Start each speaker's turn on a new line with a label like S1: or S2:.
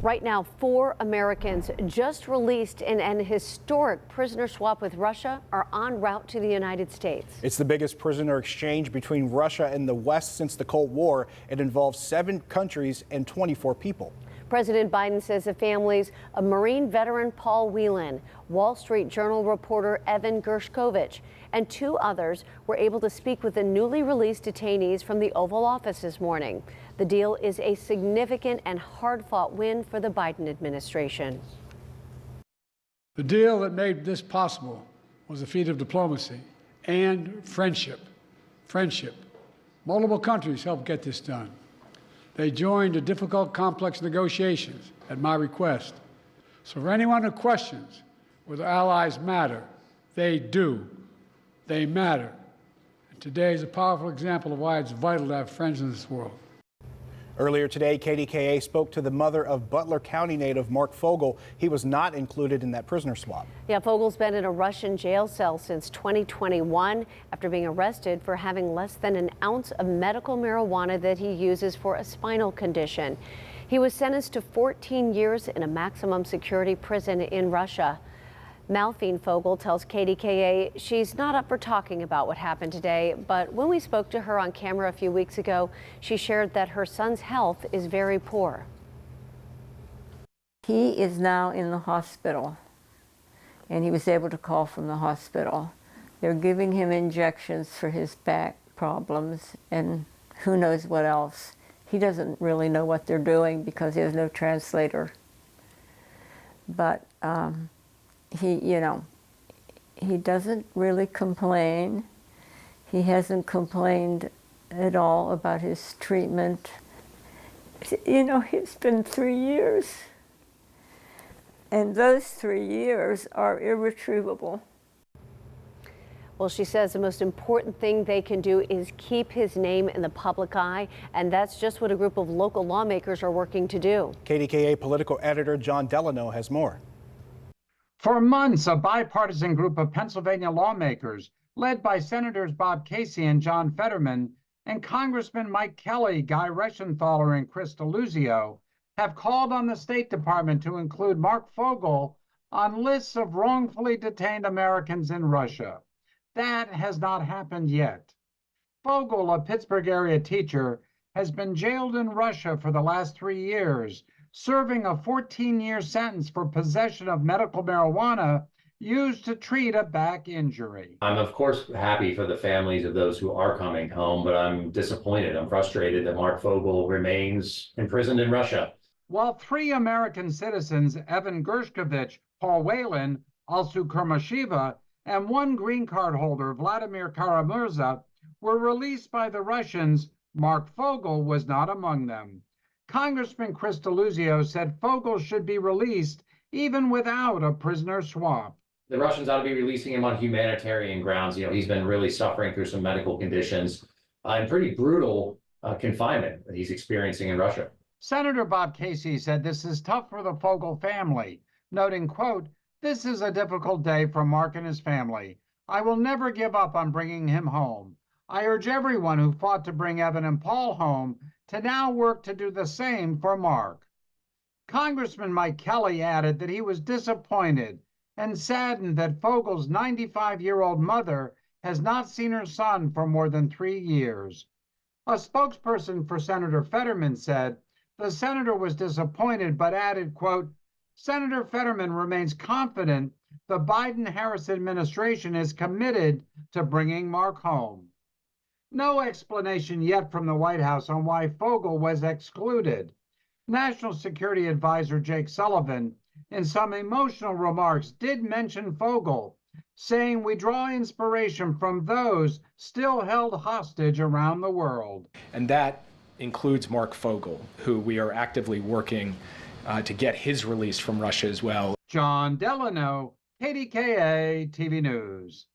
S1: Right now, 4 Americans just released in an historic prisoner swap with Russia are en route to the United States.
S2: It's the biggest prisoner exchange between Russia and the West since the Cold War. It involves 7 countries and 24 people.
S1: President Biden says the families of Marine veteran Paul Whelan, Wall Street Journal reporter Evan Gershkovich, and 2 others were able to speak with the newly released detainees from the Oval Office this morning. The deal is a significant and hard-fought win for the Biden administration.
S3: The deal that made this possible was a feat of diplomacy and friendship. Multiple countries helped get this done. They joined the difficult, complex negotiations at my request. So for anyone who questions whether allies matter, they do. They matter. And today is a powerful example of why it's vital to have friends in this world.
S2: Earlier today, KDKA spoke to the mother of Butler County native Marc Fogel. He was not included in that prisoner swap.
S1: Yeah, Fogel's been in a Russian jail cell since 2021 after being arrested for having less than an ounce of medical marijuana that he uses for a spinal condition. He was sentenced to 14 years in a maximum security prison in Russia. Malphine Fogel tells KDKA she's not up for talking about what happened today, but when we spoke to her on camera a few weeks ago, she shared that her son's health is very poor.
S4: He is now in the hospital, and he was able to call from the hospital. They're giving him injections for his back problems and who knows what else. He doesn't really know what they're doing because he has no translator. But he doesn't really complain. He hasn't complained at all about his treatment. It's been 3 years. And those 3 years are irretrievable.
S1: Well, she says the most important thing they can do is keep his name in the public eye, and that's just what a group of local lawmakers are working to do.
S2: KDKA political editor John Delano has more.
S5: For months, a bipartisan group of Pennsylvania lawmakers, led by Senators Bob Casey and John Fetterman, and Congressman Mike Kelly, Guy Reschenthaler, and Chris Deluzio, have called on the State Department to include Marc Fogel on lists of wrongfully detained Americans in Russia. That has not happened yet. Fogel, a Pittsburgh area teacher, has been jailed in Russia for the last 3 years, serving a 14-year sentence for possession of medical marijuana used to treat a back injury.
S6: I'm of course happy for the families of those who are coming home, but I'm disappointed. I'm frustrated that Marc Fogel remains imprisoned in Russia.
S5: While 3 American citizens, Evan Gershkovich, Paul Whelan, Alsu Kurmashiva, and 1 green card holder, Vladimir Karamurza, were released by the Russians, Marc Fogel was not among them. Congressman Chris Deluzio said Fogel should be released even without a prisoner swap.
S6: The Russians ought to be releasing him on humanitarian grounds. He's been really suffering through some medical conditions and pretty brutal confinement that he's experiencing in Russia.
S5: Senator Bob Casey said this is tough for the Fogel family, noting, quote, "This is a difficult day for Marc and his family. I will never give up on bringing him home. I urge everyone who fought to bring Evan and Paul home to now work to do the same for Marc." Congressman Mike Kelly added that he was disappointed and saddened that Fogel's 95-year-old mother has not seen her son for more than 3 years. A spokesperson for Senator Fetterman said the senator was disappointed but added, quote, "Senator Fetterman remains confident the Biden-Harris administration is committed to bringing Marc home." No explanation yet from the White House on why Fogel was excluded. National Security Advisor Jake Sullivan, in some emotional remarks, did mention Fogel, saying we draw inspiration from those still held hostage around the world.
S7: And that includes Marc Fogel, who we are actively working to get his release from Russia as well.
S5: John Delano, KDKA-TV News.